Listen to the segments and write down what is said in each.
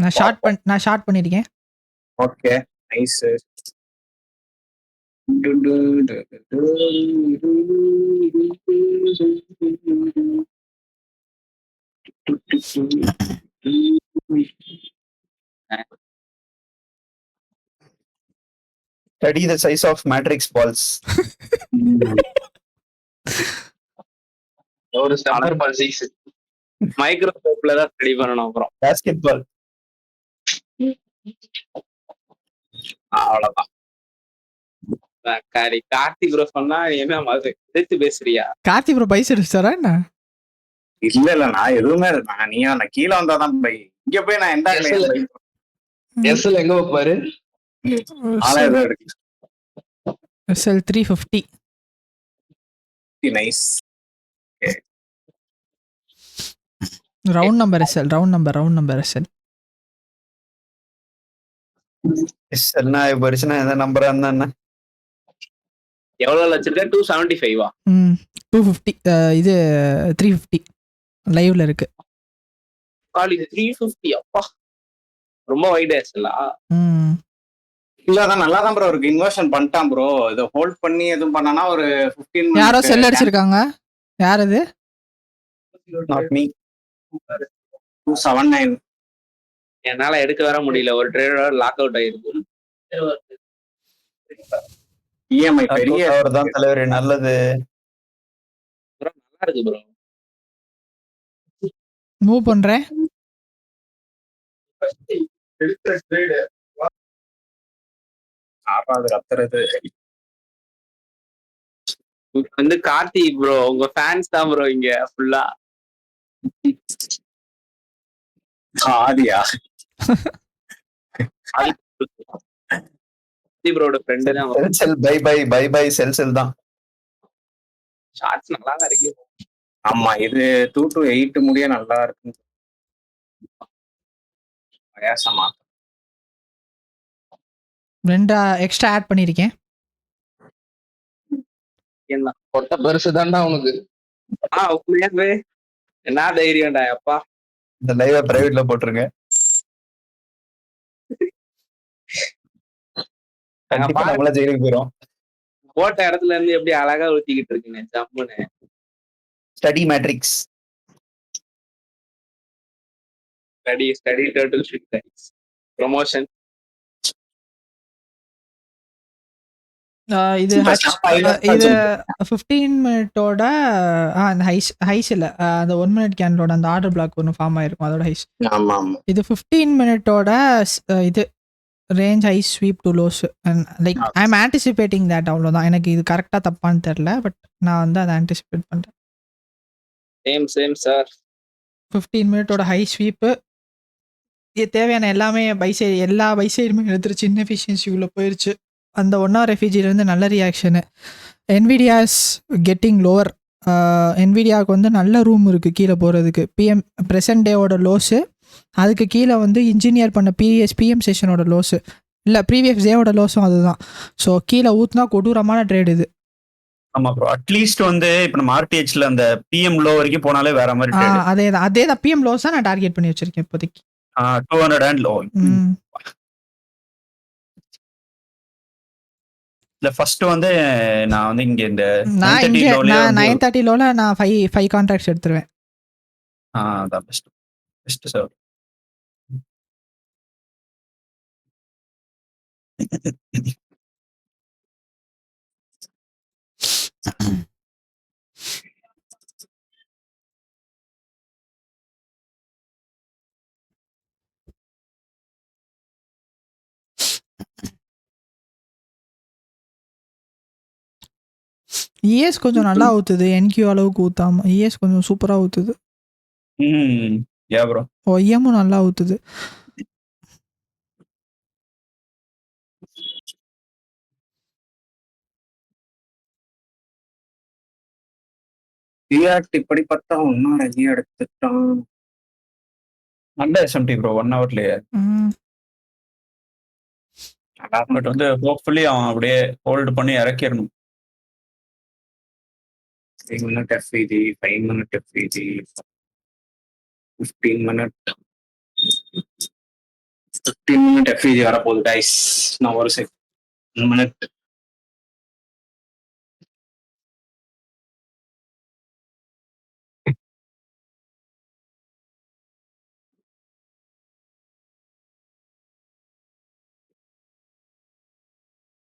நான் ஷார்ட் பண்ணிருக்கேன். Okay nice. Study the size of matrix balls. ஒரு ஸ்டெப்பர் பால் 6 மைக்ரோஸ்கோப்ல தான் ஸ்டடி பண்ணணும். அப்புறம் Basketball. அவ்வளவுதான். கார்த்திக் ப்ரோ சொன்னா என்ன மாதிரி எதிர்த்து பேசுறியா? கார்த்தி ப்ரோ பைஸ் அடிச்சாரா என்ன? இல்ல நான் எதுவுமே நான் கீழே வந்தாதான் பை. இங்க போய் நான் எந்த எஸ்எல் எங்க வைப்பாரு? SL 350. Nice. Round number SL. எஸ்எல்னா வருஷனா எந்த நம்பரா இருந்தா என்ன? எவ்வளவு வச்சிருக்க? 275 250. இது 350 லைவ்ல இருக்கு. காலேஜ் 350 அப்பா ரொம்ப வைட் ஆச்சுல. இல்லதான் நல்லா தான் ப்ரோ இருக்கு. இன்வெர்ஷன் பண்ணிட்டான் ப்ரோ. இத ஹோல்ட் பண்ணி எதுவும் பண்ணனா ஒரு 15 யாரோ செல் அடிச்சிருக்காங்க. யார் அது? Not me. 279. என்னால எடுக்க வர முடியல. ஒரு ட்ரேடர் லாக் அவுட் ஆயிருக்கு. இஎம்ஐ பெரிய அவர்தான் தலைவர். நல்லது ப்ரோ நல்லா இருக்கு ப்ரோ. மூவ் பண்றேன். ஆறாவது கத்துறது வந்து கார்த்திக் ப்ரோ உங்க ஃபேன்ஸ் தான் ப்ரோ இங்க ஃபுல்லா. ஆதியா ப்ரோட ஃப்ரெண்ட் தான். செல் பை செல் தான். ஷார்ட்ஸ் நல்லா தான் இருக்கு. ஆமா இது 2 to 8 முடிய நல்லா இருக்கு. பிரயாசமா 2 எக்ஸ்ட்ரா ஆட் பண்ணிருக்கேன். என்ன பொட்ட பெருசு தான்டா உனக்கு. உண்மையாவே என்ன தைரியம்டா அப்பா. இந்த லைவ பிரைவேட்ல போட்டுருங்க. கண்டிப்பா நம்மள ஜெயிலுக்கு போறோம். போட்ட இடத்துல இருந்து எப்படி அழகா ஊத்திக்கிட்டு இருக்கீங்க ஜம்முன்னு. Study matrix. Study turtle shit promotion. இது 15 மினிட்டோட அந்த ஹைஸ் இல்ல அந்த 1 மினிட் கேண்டலோட அந்த ஆர்டர் பிளாக் ஒன்று ஃபார்ம் ஆயிருக்கும். அதோட ஹைஸ். இது 15 மினிட்டோட இது range highs sweep to lows. Like I am anticipating that. அவ்வளோதான். எனக்கு இது கரெக்டாக தப்பான்னு தெரியல. பட் நான் வந்து அதை ஆன்டிசிபேட் பண்ணுறேன். Same sir. 15 மினிட்டோட ஹை ஸ்வீப்பு. இது தேவையான எல்லாமே எல்லா பை சைடுமே எடுத்துருச்சு. இன்எஃபிஷியன்சி உள்ள போயிருச்சு. அந்த 1 hour ரெஃப்யூஜிலேருந்து நல்ல ரியாக்ஷனு. Nvidia's getting lower. என்விடியாவுக்கு வந்து நல்ல ரூம் இருக்குது கீழே போகிறதுக்கு. ப்ரெசன்ட் டேவோட லோஸு, அதுக்கு கீழே வந்து இன்ஜினியர் பண்ண பிஎம் செஷனோட லோஸு இல்லை ப்ரீவியஸ் டேவோட லோஸும் அதுதான். ஸோ கீழே ஊற்றுனா கொடூரமான ட்ரேட் இது. ஆமா ப்ரோ. அட்லீஸ்ட் வந்து இப்போ நம்ம ஆர்டிஹெச்ல அந்த பிஎம் லோ வரைக்கும் போனாலே வேற மாதிரி. அதே தான் பிஎம் லோஸ் தான் நான் டார்கெட் பண்ணி வச்சிருக்கேன் இப்போதைக்கு. 200 and low. இல்ல ஃபர்ஸ்ட் வந்து நான் வந்து இங்க இந்த 930 லோல நான் 5 கான்ட்ராக்ட்ஸ் எடுத்துருவேன். அதான் பெஸ்ட் சார். இஎஸ் கொஞ்சம் நல்லா ஊத்துது. என்கியூ அளவுக்கு ஊத்தாம இஎஸ் கொஞ்சம் சூப்பரா ஊத்துது. யா ப்ரோ. ஒய்எம்மும் நல்லா ஊத்துது. இப்படி பார்த்தா ஒன்னும் ரெடியா எடுத்துட்டான். நல்ல எஸ்எம்டி ப்ரோ 1 hourலயே. பட் வந்து ஹோப்ஃபுல்லி அவன் அப்படியே ஹோல்டு பண்ணி இறக்கிடணும். 3 minute FVG, 5 minute FVG, 15 minute. 15 minute FEG வரப்போகுது கைஸ். நான் ஒரு செகண்ட் மினிட்.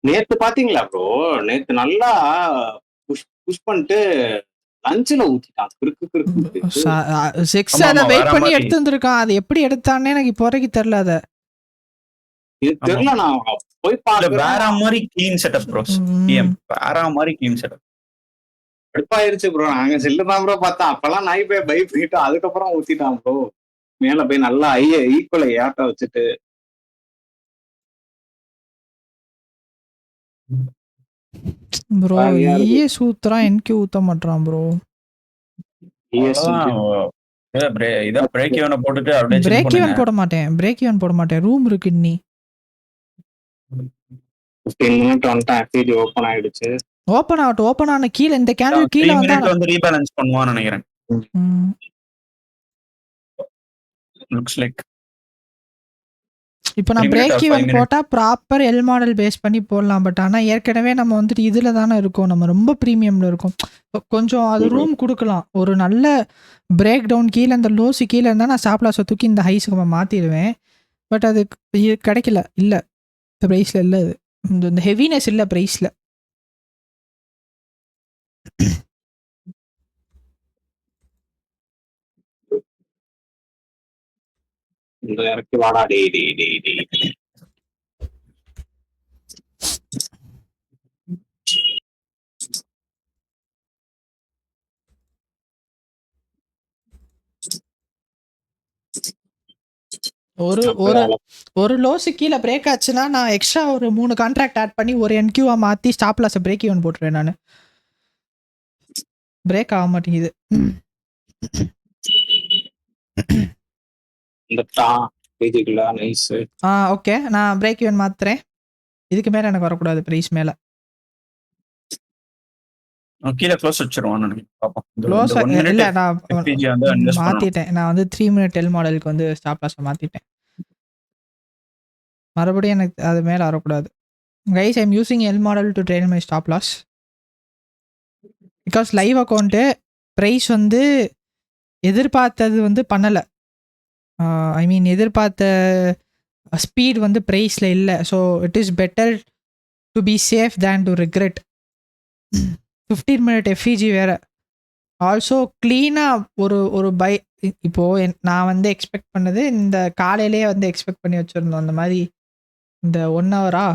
நேத்து பாத்தீங்களா ப்ரோ? நேத்து நல்லா புஷ் புஷ் பண்ணிட்டு லஞ்சில் ஊத்திட்டான். கிறுக்கு கிறுக்கு. சிக்ஸ் ஆமா, அதை ஆமா, வெயிட் வேற பண்ணி மாதிரி. எடுத்து வந்திருக்கான். அது எப்படி எடுத்தானே எனக்கு இப்போ வரைக்கும் தெரியல. அதை இது தெரியல. நான் போய் இல்ல, பார்க்கிறேன். வேற மாதிரி கிளீன் செட்டப் ப்ரோஸ். ம். வேற மாதிரி கிளீன் செட்டப். கடுப்பாயிருச்சு ப்ரோ. நாங்க செல்லு தான் ப்ரோ பார்த்தோம். அப்பெல்லாம் நாய் போய் பை பண்ணிட்டு அதுக்கப்புறம் ஊத்திட்டான் ப்ரோ. மேல போய் நல்லா ஈக்குவலை ஏட்ட வச்சுட்டு ப்ரோ வேலையா இருக்கு. ES ஊத்துறான், NQ ஊத்த மாட்டான் ப்ரோ. இதான் பிரேக் ஈவனை போட்டுட்டு அப்படியே chill பிரேக் பண்ணுங்க. ஈவன் போட மாட்டேன். பிரேக் ஈவன் போட மாட்டேன். ரூம் இருக்கு இன்னி. 15 மினிட் வந்துட்டேன். எஃப்இஜி ஓப்பன் ஆயிடுச்சு. ஓப்பன் ஆகட்டும். ஓப்பன் ஆன கீழே இந்த கேண்டில் 3 கீழே வந்தா மினிட் வந்து ரீபேலன்ஸ் பண்ணுவான்னு நினைக்கிறேன். ம். லுக்ஸ் லைக் இப்போ நான் 3 minute or break 5 even minute. போட்டால் ப்ராப்பர் எல் மாடல் பேஸ் பண்ணி போடலாம். பட் ஆனால் ஏற்கனவே நம்ம வந்துட்டு இதில் தானே இருக்கோம். நம்ம ரொம்ப ப்ரீமியமில் இருக்கோம். கொஞ்சம் அது ரூம் கொடுக்கலாம். ஒரு நல்ல பிரேக் டவுன் கீழே இந்த லோஸு கீழே இருந்தால் நான் சாப்லாஸை தூக்கி இந்த ஹைஸுக்கு நம்ம மாற்றிடுவேன். பட் அது கிடைக்கல. இல்லை, இந்த ப்ரைஸில் இல்லை. அது இந்த ஹெவினஸ் இல்லை ப்ரைஸில். இந்த இறக்கி வாடா டேய் டேய் டேய் டேய். ஒரு ஒரு ஒரு லோஸு கீழே பிரேக் ஆச்சுன்னா நான் எக்ஸ்ட்ரா ஒரு 3 கான்ட்ராக்ட் ஆட் பண்ணி ஒரு NQ-ஆ மாற்றி ஸ்டாப்லாஸை பிரேக் ஈவன் போட்டுருவேன். நான் பிரேக் ஆக மாட்டேங்குது. இந்த பேஜுக்குள்ள நைஸ். ஓகே, நான் பிரேக் ஈவன் மாத்துறேன். இதுக்கு மேலே எனக்கு வரக்கூடாது ப்ரைஸ் மேலே. கீழே க்ளோஸ் வச்சிருவான்னு நினைக்கிறேன். பார்ப்போம். க்ளோஸ் இந்த 1 minute இல்லை, நான் FPG வந்து invest பண்ணணும். மாற்றிட்டேன். நான் வந்து 3 மினிட் எல் மாடலுக்கு வந்து ஸ்டாப்லாஸை மாற்றிட்டேன். மறுபடியும் எனக்கு அது மேலே வரக்கூடாது. Guys, I am using L model to train my stop loss. Because live account price வந்து எதிர்பார்த்தது வந்து பண்ணலை. ஐ மீன் எதிர்பார்த்த ஸ்பீட் வந்து ப்ரைஸில் இல்லை. So it is better to be safe than to regret. 15 minute FEG வேறு. ஆல்சோ க்ளீனாக ஒரு இப்போது நான் வந்து எக்ஸ்பெக்ட் பண்ணது இந்த காலையிலேயே வந்து எக்ஸ்பெக்ட் பண்ணி வச்சுருந்தோம். அந்த மாதிரி இந்த 1 ஹவரா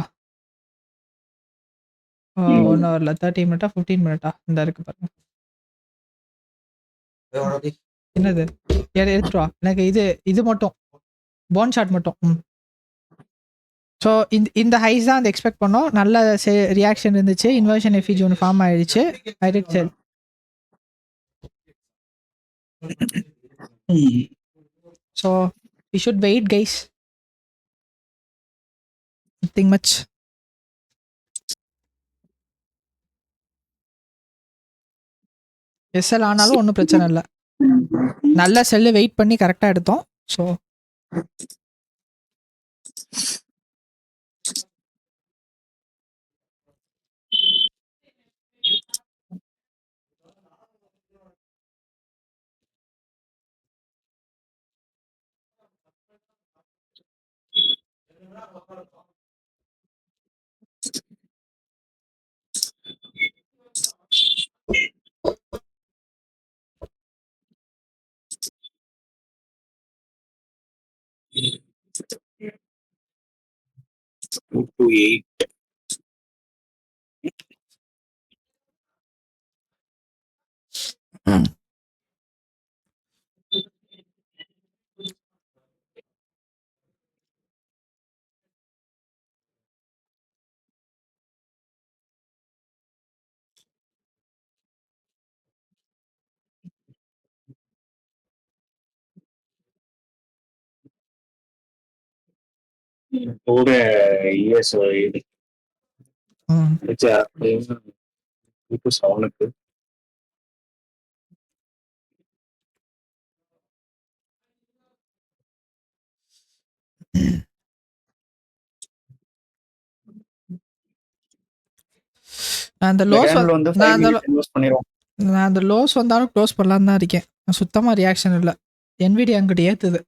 1 ஹவரில் 30 மினிட்டா 15 மினிட்டா இந்த இருக்கு பாருங்க. என்னது எடுத்துட்டு வா. எனக்கு இது மட்டும் போன் ஷாட் மட்டும். ஸோ இந்த ஹைஸ் தான் வந்து எக்ஸ்பெக்ட் பண்ணோம். நல்ல ரியாக்ஷன் இருந்துச்சு. இன்வர்ஷன் எஃப்இஜி ஒன்று ஃபார்ம் ஆயிடுச்சு. I did sell. So we should wait, guys. Nothing much. SL ஆனாலும் ஒன்றும் பிரச்சனை இல்லை. நல்ல செல்லு வெயிட் பண்ணி கரெக்டாக எடுத்தோம். So to 8. கூட ES இது அடிச்சா 7க்கு நான் அந்த இந்த லோஸ் டைம்ல வந்து நான் 5 அந்த மினிட் இன்வெஸ்ட் பண்ணிடுவோம். நான் அந்த லோஸ் வந்தாலும் க்ளோஸ் பண்ணலான்னு தான் இருக்கேன். சுத்தமா ரியாக்ஷன் இல்ல. NVIDIA அங்கிட்டு ஏத்துது.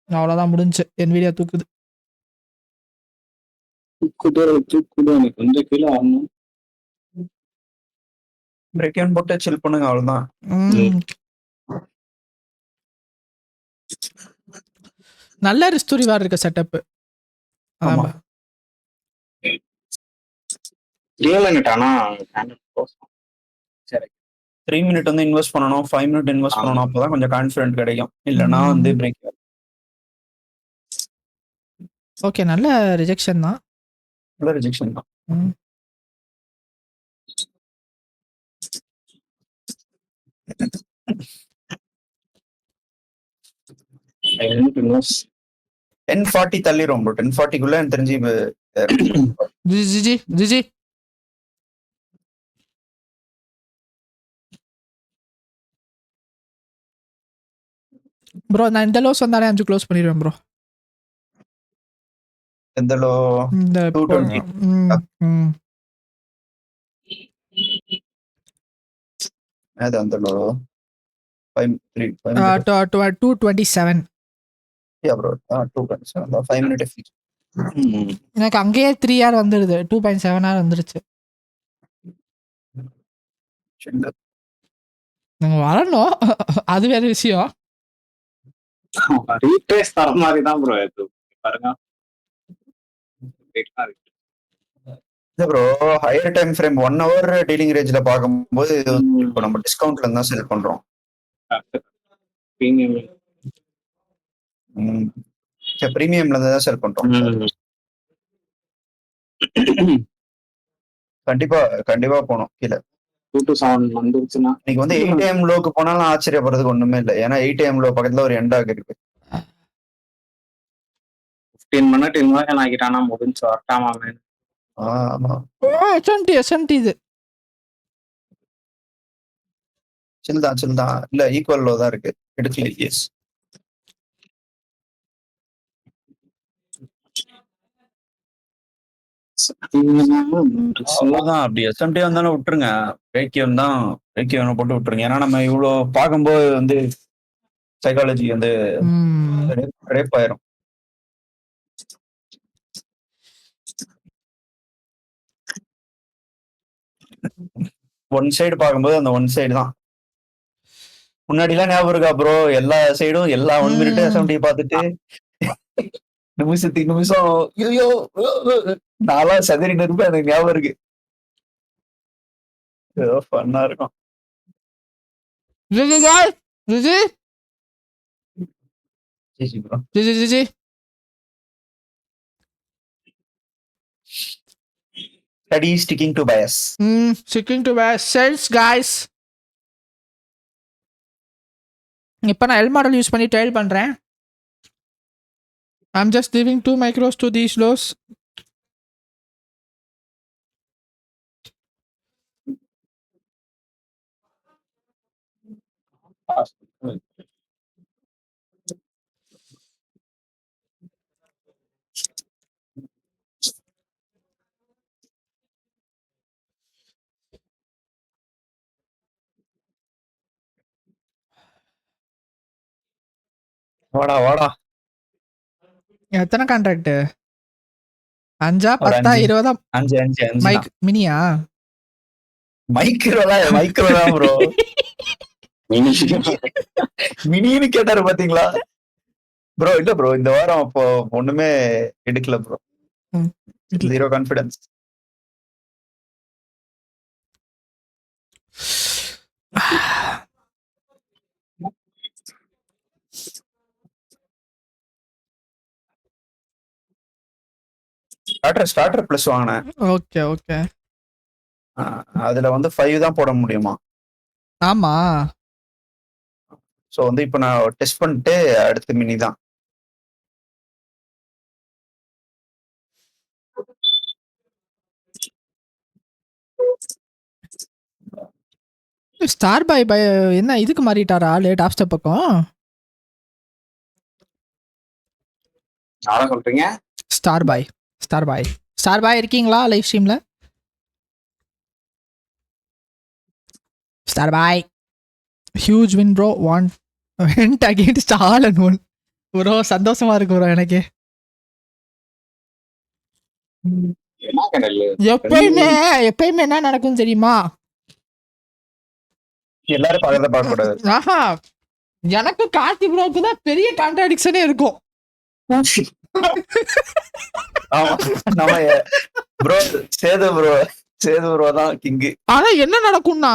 அவ்வளோதான் முடிஞ்சுச்சு. NVIDIA தூக்குது. தூக்குது எனக்கு கொஞ்சம் கீழே வரணும். பிரேக் ஈவன் போட்டு சில் பண்ணுங்க அவ்வளவுதான். ம். நல்ல ரிஸ்ட் ரிவார்ட் இருக்க செட்டப். ஆமா. அதான் கேளுங்கட்டா ஆனா candle close. சரி 3 மினிட் வந்து இன்வெஸ்ட் பண்ணணும், 5 மினிட் இன்வெஸ்ட் பண்ணணும். அப்பதான் கொஞ்சம் கான்ஃபிடென்ட் கிடைக்கும். இல்லைன்னா வந்து பிரேக் ஓகே. நல்ல ரிஜெக்ஷன் தான். ரிஜெக்ஷன் தான். ம். I need to invest. 1040 தள்ளிரும் ப்ரோ. 1040க்குள்ள எனக்கு தெரிஞ்சு ஜிஜி ப்ரோ, நான் இந்த லோஸ் வந்தாலே 5 க்ளோஸ் பண்ணிடுவேன் ப்ரோ. எந்த லோ இந்த 220. அது அந்த லோ 227. Bro 227 5 minute effect. எனக்கு அங்கேயே 3 hour வந்துடுது. 2.7 hour வந்துருச்சு. நாங்க வரணும். அது வேற விஷயம். ரீட்ரேஸ் தர மாதிரி தான் ப்ரோ இது பாருங்க. Bro higher time frame 1 hour dealing ரேஞ்சில பார்க்கும்போது இப்போ நம்ம டிஸ்கவுண்ட்ல இருந்தா செல் பண்றோம். பிரீமியம்ல இருந்து தான் செல் பண்றோம். கண்டிப்பா போகணும் கீழே. 2 to 7 வந்துருச்சுன்னா இன்னைக்கு வந்து 8 AM லோக்கு போனாலும் ஆச்சரியப்படுறதுக்கு ஒண்ணுமே இல்லை. ஏன்னா 8 AM லோ பக்கத்துல ஒரு எண்டாக் இருக்கு. 15 மினிட் இன்வெஸ்ட் ஆகிட்டானா முடிஞ்சு வரட்டாமா. ஆமா SMT இது. சில் தான் இல்ல ஈக்குவல் லோ தான் இருக்கு. எடுக்கல. எஸ் அவ்வளவுதான். அப்படி SMT வந்தாலும் விட்டுருங்க. பிரேக்கியம் தான் பிரேக்கியம் போட்டு விட்டுருங்க. ஏன்னா நம்ம இவ்வளவு பார்க்கும்போது வந்து சைக்காலஜி வந்து ரேப் ஆயிரும். ஒன் சைடு பார்க்கும்போது அந்த ஒன் சைடு தான். முன்னாடி எல்லாம் ஞாபகம் இருக்கா ப்ரோ? எல்லா சைடும் எல்லா 1 மினிட் SMT பார்த்துட்டு நிமிஷம் ஐயோ நாளா சதுரி நிருப்ப எனக்கு ஞாபகம் இருக்கு. ஏதோ ஃபன்னா இருக்கும். Study sticking to bias. Sticking to bias. Sales guys. இப்போ நான் எல் மாடல் யூஸ் பண்ணி ட்ரையல் பண்றேன். I'm just leaving 2 micros to these lows. வாடா எத்தனை கான்ட்ராக்ட்? 5 ஒரு 10 5 20 5 மைக் மினியா? மைக்ரோ தான் ப்ரோ. மினின்னு கேட்டாரு பாத்தீங்களா ப்ரோ? இல்ல ப்ரோ இந்த வாரம் அப்போ ஒண்ணுமே எடுக்கல ப்ரோ. 0 கான்ஃபிடன்ஸ். ஸ்டார்டர் பிளஸ் வாங்கினேன். ஓகே. அதுல வந்து 5 தான் போட முடியுமா? ஆமா. சோ வந்து இப்போ நான் டெஸ்ட் பண்ணிட்டு அடுத்து மினி தான். ஸ்டார் பை என்ன இதுக்கு மாறிட்டாரா லேட் ஆஃப் ஸ்டெப் பக்கம்? யாரை சொல்றீங்க? ஸ்டார் பாய் இருக்கீங்களா லைவ் ஸ்ட்ரீம்ல? Star boy huge win bro went against all and won bro. சந்தோஷமா இருக்கு ப்ரோ எனக்கு. என்ன கடல் எப்பயுமே என்ன நடக்கும் தெரியுமா? எல்லாரும் பக்கத்தை பார்க்க கூடாது. ஆஹா, எனக்கு கார்த்தி ப்ரோக்கு தான் பெரிய கான்ட்ராடிக்ஷனே இருக்கும். ஆமா நம்ம ப்ரோ சேது ப்ரோ தான் கிங்கு. ஆனா என்ன நடக்கும்னா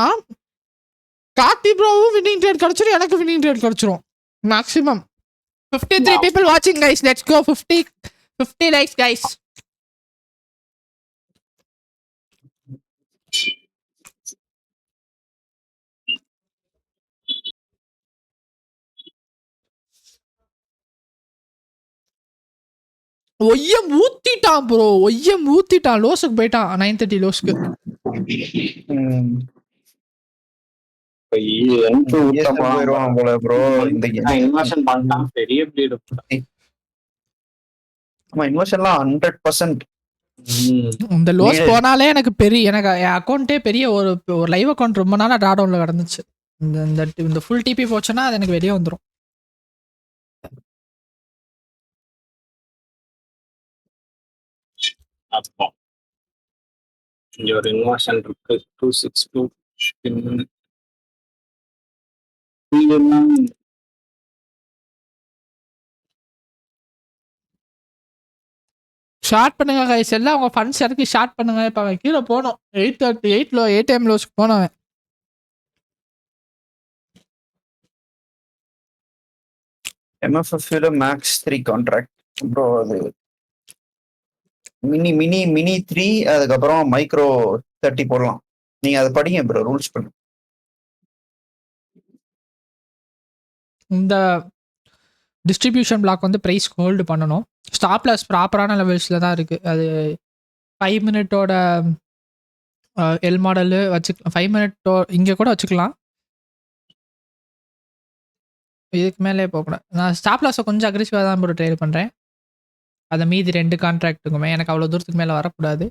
கார்த்தி ப்ரோவும் வின்னிங் ட்ரேட் கிடைச்சிரும், எனக்கு வின்னிங் ட்ரேட் கிடைச்சிரும். Maximum 53 people watching guys. Let's go 50 likes guys. ஒய்யம் ஊத்திட்டான் ப்ரோ, லோஸுக்கு போயிட்டான் 930 லோஸ்க்கு. போயிருவான் போல ப்ரோ. இந்த இன்வெஸ்ட் பண்ணலாம் பெரிய ப்ளீடு. ஆமா இன்வெஸ்ட்லாம் 100%. இந்த லோஸ் போனாலே எனக்கு என் அக்கௌண்ட்டே பெரிய ஒரு லைவ் அக்கௌண்ட் ரொம்ப நாளா டிரா டவுன்ல கிடந்துச்சு. இந்த ஃபுல் டிபி போச்சுன்னா அது எனக்கு வெளியே வந்துடும். அப்போ இங்க ஒரு இன்வெஸ்ட் இருக்கு 262. ஷார்ட் பண்ணுங்க கைஸ், எல்லாம் உங்க ஃபண்ட்ஸ் இறக்கி ஷார்ட் பண்ணுங்க. இப்போ அவன் கீழே போனோம் 838 ஏடிஎம் லோஸ்க்கு போனவன். MFF max 3 contract bro. அது மினி 3 அதுக்கப்புறம் மைக்ரோ 30 போடலாம். நீங்க அதை படிங்க ப்ரோ, ரூல்ஸ் பண்ணு. இந்த டிஸ்ட்ரிபியூஷன் பிளாக் வந்து ப்ரைஸ் ஹோல்டு பண்ணணும். ஸ்டாப் லாஸ் ப்ராப்பரான லெவல்ஸில் தான் இருக்குது. அது 5 மினிட்டோட எல் மாடலு வச்சுக்கலாம். 5 மினிட்டோ இங்கே கூட வச்சுக்கலாம். இதுக்கு மேலே போகக்கூடாது. நான் ஸ்டாப் லாஸை கொஞ்சம் அக்ரெசிவாக தான் ப்ரோ ட்ரேட் பண்ணுறேன். அதை மீதி 2 கான்ட்ராக்ட்டுக்குமே எனக்கு அவ்வளோ தூரத்துக்கு மேலே வரக்கூடாது.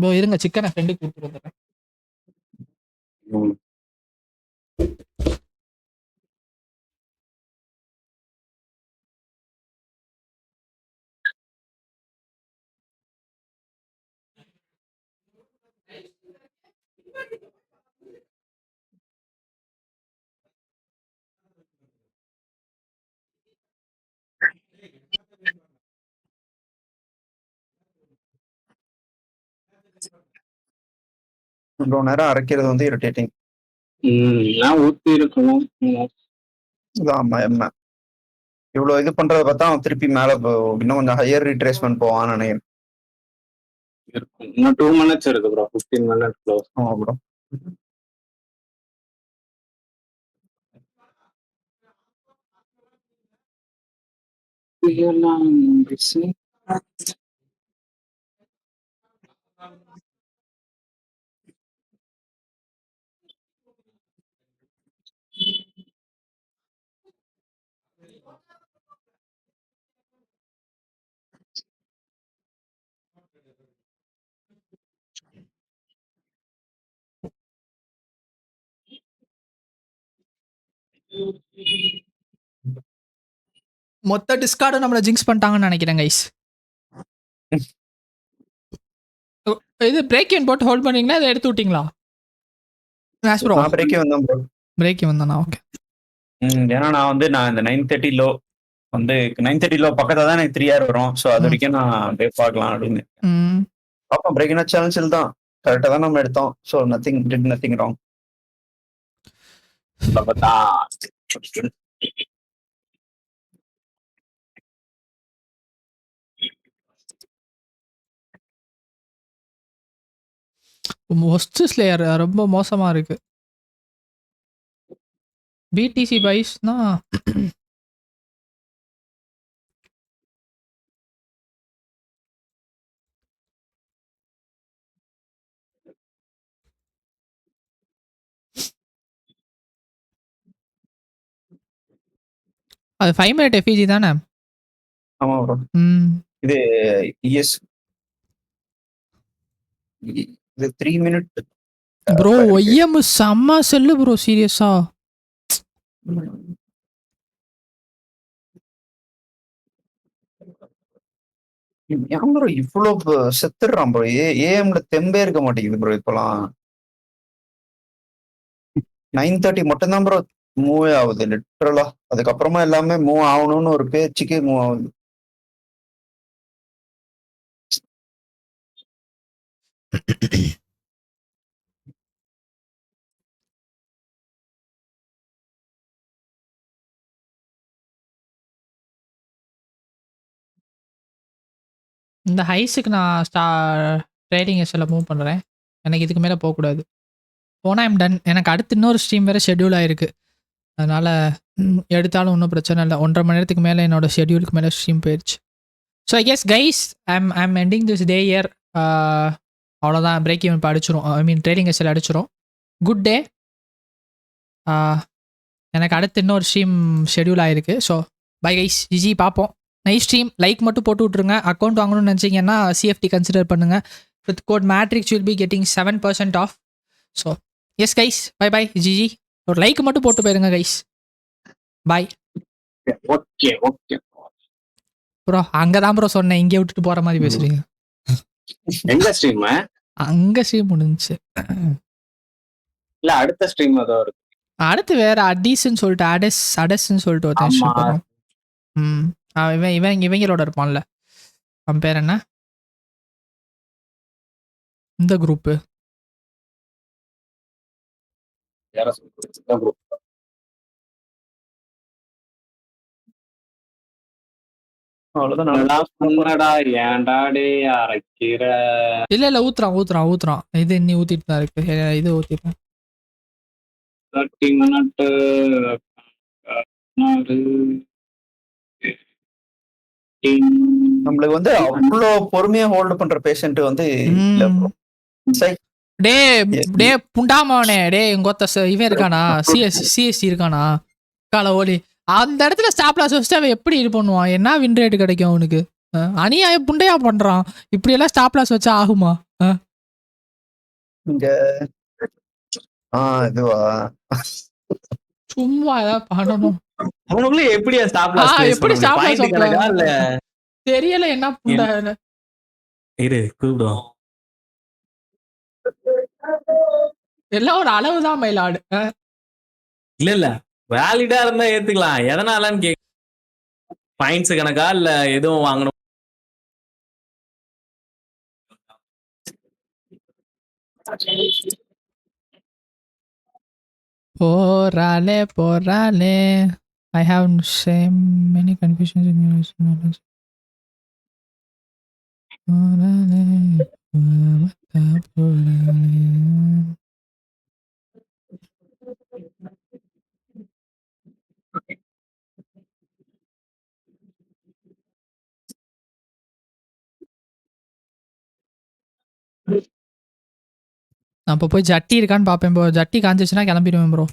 ப்ரோ இருங்க, சிக்கனை ஃப்ரெண்டுக்கு கொடுத்துட்டு வந்துடுறேன். இவ்வளோ நேரம் அரைக்கிறது வந்து இரிட்டேட்டிங். ஊத்தி இருக்கணும். ஆமா என்ன இவ்வளோ இது பண்றத பார்த்தா அவன் திருப்பி மேல இன்னும் கொஞ்சம் ஹையர் ரீட்ரேஸ்மெண்ட் போவான்னு நினைக்கிறேன். இருக்கும். இன்னும் 2 minutes இருக்கு ப்ரோ. 15 minutes close. ஆமா ப்ரோ. மொத்த டிஸ்கார்டும் நம்மளை ஜிங்க்ஸ் பண்ணிட்டாங்கன்னு நினைக்கிறேன் கைஸ். இது பிரேக் இன் போட்டு ஹோல்ட் பண்ணீங்கன்னா அதை எடுத்து விட்டீங்களா? ப்ரோ பிரேக்கே வந்தேன் ப்ரோ. பிரேக் வந்தானா? ஓகே. ஏன்னா நான் இந்த 930 லோ வந்து 930 லோ பக்கத்துல தான் எனக்கு 3R வரும். ஸோ அது வரைக்கும் நான் அப்படியே பார்க்கலாம் அப்படின்னு பார்ப்போம். பிரேக்கினா சேலஞ்சில் தான் கரெக்டாக தான் நம்ம எடுத்தோம். So nothing wrong. Most slayer ரொம்ப மோசமா இருக்கு. பிடிசி பைஸ்னா அது 5 மினிட் எஃபிஜி தானே? ஆமா ப்ரோ. ம். இது இஎஸ் இது 3 மினிட் ப்ரோ ஒய்எம் செம்ம செல்லு ப்ரோ சீரியஸா. ஏன் ப்ரோ இவ்வளோ செத்துடுறான் ப்ரோ? ஏஎம்ல தெம்பே இருக்க மாட்டேங்குது ப்ரோ இப்போலாம். 9:30 மட்டும்தான் ப்ரோ மூவே ஆகுது லிட்ரலா. அதுக்கப்புறமா எல்லாமே மூவ் ஆகணும்னு ஒரு பேச்சுக்கே மூவ் ஆகுது. இந்த ஹைஸுக்கு நான் ட்ரேடிங் எஸ்எல்ல மூவ் பண்ணுறேன். எனக்கு இதுக்கு மேலே போகக்கூடாது. போனால் ஐம் டன். எனக்கு அடுத்து இன்னொரு ஸ்ட்ரீம் வேறு ஷெட்யூல் ஆயிருக்கு. அதனால் எடுத்தாலும் ஒன்றும் பிரச்சனை இல்லை. 1.5 மணி நேரத்துக்கு மேலே என்னோட ஷெட்யூலுக்கு மேலே ஸ்ட்ரீம் போயிடுச்சு. So I guess guys I'm ending this day year. அவ்வளோதான். பிரேக் ஈவன் இப்போ அடிச்சிரும். ஐ மீன் ட்ரேடிங் எஸ்எல் அடிச்சிரும். Good day. எனக்கு அடுத்து இன்னொரு ஸ்ட்ரீம் ஷெட்யூல் ஆயிருக்கு. ஸோ பை கைஸ், ஜிஜி பார்ப்போம். Nice stream. லைக் மட்டும் போட்டு விட்ருங்க. அக்கௌண்ட் வாங்கணும்னு நினச்சிங்கன்னா சிஎஃப்டி கன்சிடர் பண்ணுங்கள். With code matrix will be getting 7% off. So yes guys, bye bye GG. ஒரு லைக் மட்டும் போட்டு போயிருங்க guys. Bye. Okay okay bro அங்கே தான் ப்ரோ சொன்னேன், இங்கே விட்டுட்டு போகிற மாதிரி பேசுகிறீங்க. எங்க ஸ்ட்ரீம்? அங்கே ஸ்ட்ரீம் முடிஞ்சுச்சு. இல்ல அடுத்த ஸ்ட்ரீம் ஏதோ இருக்கு. அடுத்து வேற அடிஸ்ன்னு சொல்லிட்டு அடஸ்ன்னு சொல்லிட்டு ஒருத்தன் ஆமா. stream வரும். ம். இவங்களோட இருப்பான்ல, அவன் பேர் என்ன? இந்த குரூப்பு யார சொல்றது? group. அவ்வளவுதான். என்னடா சொன்னடா, ஏன்டா டேய் அரைக்கிற? இல்ல ஊத்துறான். இது இன்னி ஊத்திட்டு தான் இருக்கு. இது ஊத்திட்டேன். 30 மினிட் நம்மளுக்கு வந்து அவ்வளோ பொறுமையா ஹோல்டு பண்ற பேஷண்ட் வந்து இல்ல bro. சை. டே புண்டாமவனே, டே எங்கொத்த இவன் இருக்கானா, சிஎஸ்சி இருக்கானா கால ஓடி அந்த இடத்துல ஸ்டாப் லாஸ் வச்சுட்டு அவன் எப்படி இது பண்ணுவான்? என்ன வின் ரேட் கிடைக்கும் அவனுக்கு? அநியாய புண்டையா பண்றான். இப்படி எல்லாம் ஸ்டாப் லாஸ் வச்சா ஆகுமா? இங்க இதுவா சும்மா ஏதாவது பண்ணணும். அவனுக்குள்ள எப்படியா ஸ்டாப் லாஸ் எப்படி ஸ்டாப் லாஸ் இல்ல தெரியல. என்ன புண்டை இரு கூப்பிடுவோம். எல்லாம் ஒரு அளவுதான் மயிலாடு. இல்ல வேலிடா இருந்தா ஏத்துக்கலாம். எதனாலன்னு கேட்க, பாயிண்ட்ஸ் கணக்கா இல்ல எதுவும் வாங்கணும்? போறாளே I have many confusions in your knowledge. நான் இப்போ போய் ஜட்டி இருக்கான்னு பார்ப்பேன் ப்ரோ. ஜட்டி காஞ்சிச்சுன்னா கிளம்பிடுவேன் ப்ரோ.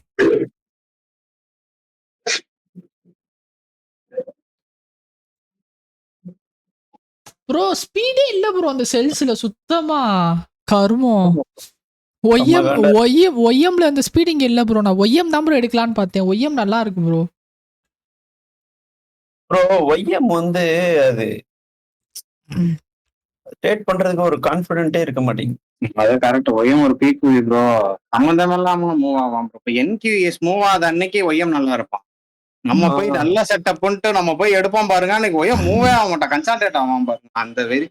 ப்ரோ ஸ்பீடே இல்ல ப்ரோ அந்த செல்ஸ்ல சுத்தமா. கருமம். ஒய்எம்ல அந்த ஸ்பீடிங் இல்ல ப்ரோ. நான் ஒய்எம் தான் ப்ரோ எடுக்கலான்னு பார்த்தேன். ஒய்எம் நல்லா இருக்கு ப்ரோ. ஒய்எம் வந்து அது ட்ரேட் பண்றதுக்கு ஒரு கான்ஃபிடென்ட்டே இருக்க மாட்டேங்குது. அது கரெக்ட். ஒய்எம் ஒரு பீக் ப்ரோ, சம்பந்தம் இல்லாம மூவ் ஆவான் ப்ரோ. இப்போ என்கியூஎஸ் மூவ் ஆகாத அன்னைக்கு ஒய்எம் நல்லா இருப்பான். நம்ம போய் நல்ல செட்டப் பண்ணிட்டு நம்ம போய் எடுப்போம் பாருங்க, அன்னைக்கு ஒய்எம் மூவே ஆக மாட்டான், கன்சால்டேட் ஆவான் பாருங்க. அந்த வெரி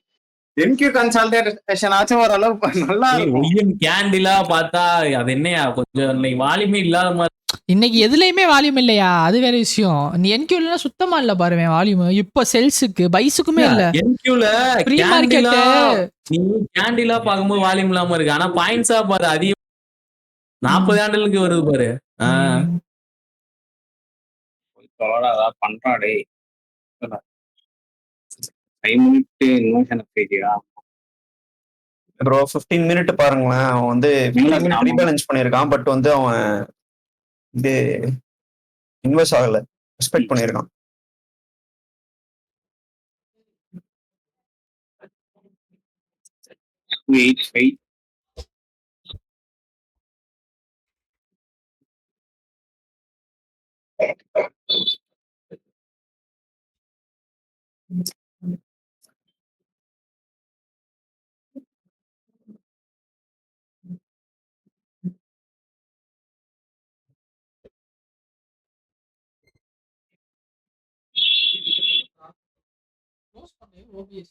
என்கியூ கன்சால்டேஷன் ஆச்சும் ஓரளவு நல்லா இருக்கும். கேண்டிலா பார்த்தா அது என்னையா கொஞ்சம் இன்னைக்கு வால்யூமே இல்லாத மாதிரி. இன்னைக்கு எதுலயுமே வால்யூம் இல்லையா? அது வேற விஷயம். நீ என்கியூல சுத்தமா இல்ல பாருவேன் வால்யூம். இப்ப செல்ஸுக்கு பைஸுக்குமே இல்ல. என்கியூல ப்ரீ மார்க்கெட் நீ கேண்டிலா பாக்கும்போது வால்யூம் இல்லாம இருக்கு. ஆனா பாயிண்ட்ஸா பாரு அதிகம் 40 ஆண்டலுக்கு வருது பாரு. அதான் பண்றாடே 5 மினிட் இன்வென்ஷன் பேஜா ப்ரோ 15 மினிட் பாருங்களேன். அவன் வந்து ரீபேலன்ஸ் பண்ணியிருக்கான். பட் வந்து அவன் இது இன்வெஸ்ட் ஆகல, எக்ஸ்பெக்ட் பண்ணியிருக்கான். 285. க்ளோஸ் பண்ணு OBS.